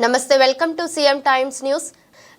నమస్తే, welcome to CM times news.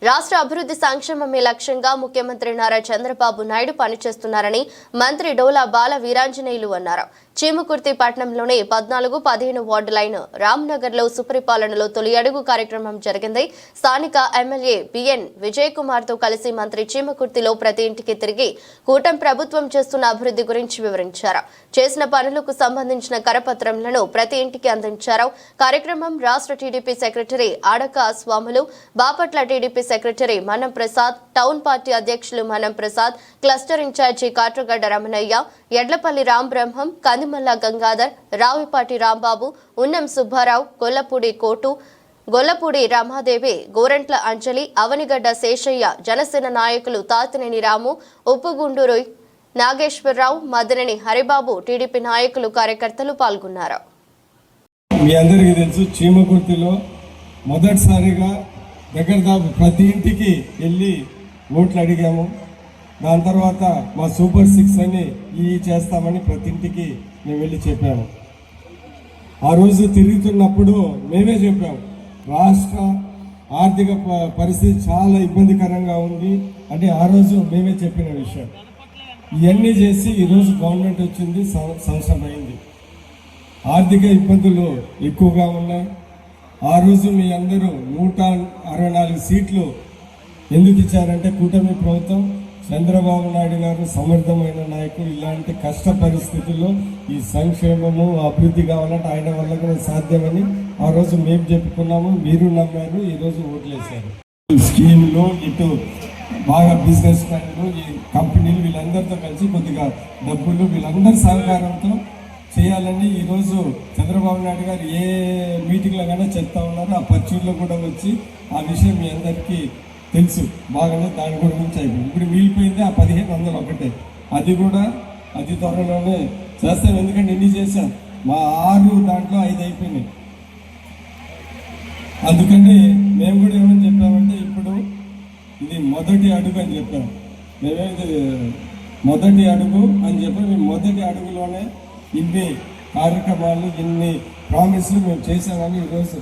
రాష్ట్ర అభివృద్ధి సంక్షేమమే లక్ష్యంగా ముఖ్యమంత్రి నారా చంద్రబాబు నాయుడు పనిచేస్తున్నారని మంత్రి డోలా బాల వీరాంజనేయులు అన్నారు. చీమకుర్తి పట్టణంలోని 14-15 వార్డులైన రామ్నగర్లో సుపరిపాలనలో తొలి అడుగు కార్యక్రమం జరిగింది. స్థానిక ఎమ్మెల్యే బిఎన్ విజయ్ కుమార్ తో కలిసి మంత్రి చీమకుర్తిలో ప్రతి ఇంటికి తిరిగి కూటమి ప్రభుత్వం చేస్తున్న అభివృద్ధి గురించి వివరించారు. చేసిన పనులకు సంబంధించిన కరపత్రంలను ప్రతి ఇంటికి అందించారు. కార్యక్రమం రాష్ట్ర టీడీపీ సెక్రటరీ ఆడక స్వాములు, బాపట్ల టీడీపీ సెక్రటరీ మనం ప్రసాద్, టౌన్ పార్టీ అధ్యక్షులు మనం ప్రసాద్, క్లస్టర్ ఇన్ఛార్జి కాట్రగడ్డ రమణయ్య, ఎడ్లపల్లి రాంబ్రహ్మం, కందిమల్ల గంగాధర్, రావిపాటి రాంబాబు, ఉన్నం సుబ్బారావు, గొల్లపూడి కోటు, గొల్లపూడి రమాదేవి, గోరంట్ల అంజలి, అవనిగడ్డ శేషయ్య, జనసేన నాయకులు తాతినేని రాము, ఉప్పుగుండూరు నాగేశ్వరరావు, మదనని హరిబాబు, టీడీపీ నాయకులు, కార్యకర్తలు పాల్గొన్నారు. మీ అందరికీ తెలుసు, చీమకుర్తిలో మొదటిసారిగా దగ్గర ప్రతి ఇంటికి వెళ్ళి ఓట్లు అడిగాము. దాని తర్వాత మా సూపర్ 6 అని చేస్తామని ప్రతి ఇంటికి మేము వెళ్ళి చెప్పాము. ఆ రోజు తిరుగుతున్నప్పుడు మేమే చెప్పాము, రాష్ట్ర ఆర్థిక పరిస్థితి చాలా ఇబ్బందికరంగా ఉంది అని ఆ రోజు మేమే చెప్పిన విషయం. ఇవన్నీ చేసి ఈరోజు గవర్నమెంట్ వచ్చింది, సంవత్సరం అయింది. ఆర్థిక ఇబ్బందులు ఎక్కువగా ఉన్నాయి. ఆ రోజు మీ అందరూ 164 సీట్లు ఎందుకు ఇచ్చారంటే కూటమి ప్రభుత్వం, చంద్రబాబు నాయుడు గారు సమర్థమైన నాయకుడు. ఇలాంటి కష్ట పరిస్థితుల్లో ఈ సంక్షేమము అభివృద్ధి కావాలంటే ఆయన వల్ల కూడా సాధ్యమని ఆ రోజు మేము చెప్పుకున్నాము, మీరు నమ్మారు, ఈరోజు ఓట్లేశారు. స్కీమ్లు ఇటు బాగా బిజినెస్ మ్యాన్లు, ఈ కంపెనీలు వీళ్ళందరితో కలిసి కొద్దిగా డబ్బులు వీళ్ళందరి సహకారంతో చేయాలని ఈరోజు చంద్రబాబు నాయుడు గారు ఏ మీటింగ్లో కానీ చెప్తా ఉన్నారు. ఆ పచ్చూరులో కూడా వచ్చి ఆ విషయం మీ అందరికీ తెలుసు బాగానే, దాని గురించి అయిపోయింది. ఇప్పుడు మిగిలిపోయింది ఆ 1500 ఒకటే, అది కూడా అతి త్వరలోనే చేస్తాం. ఎందుకంటే ఎన్ని చేశాం, మా 6 దాంట్లో 5 అయిపోయినాయి. అందుకని మేము కూడా ఏమని చెప్పామంటే ఇప్పుడు ఇది మొదటి అడుగు అని చెప్పాము. మేమేది మొదటి అడుగు అని చెప్పి మేము మొదటి అడుగులోనే ఇన్ని కార్యక్రమాలు, ఇన్ని ప్రామిస్లు మేము చేసామని ఈరోజు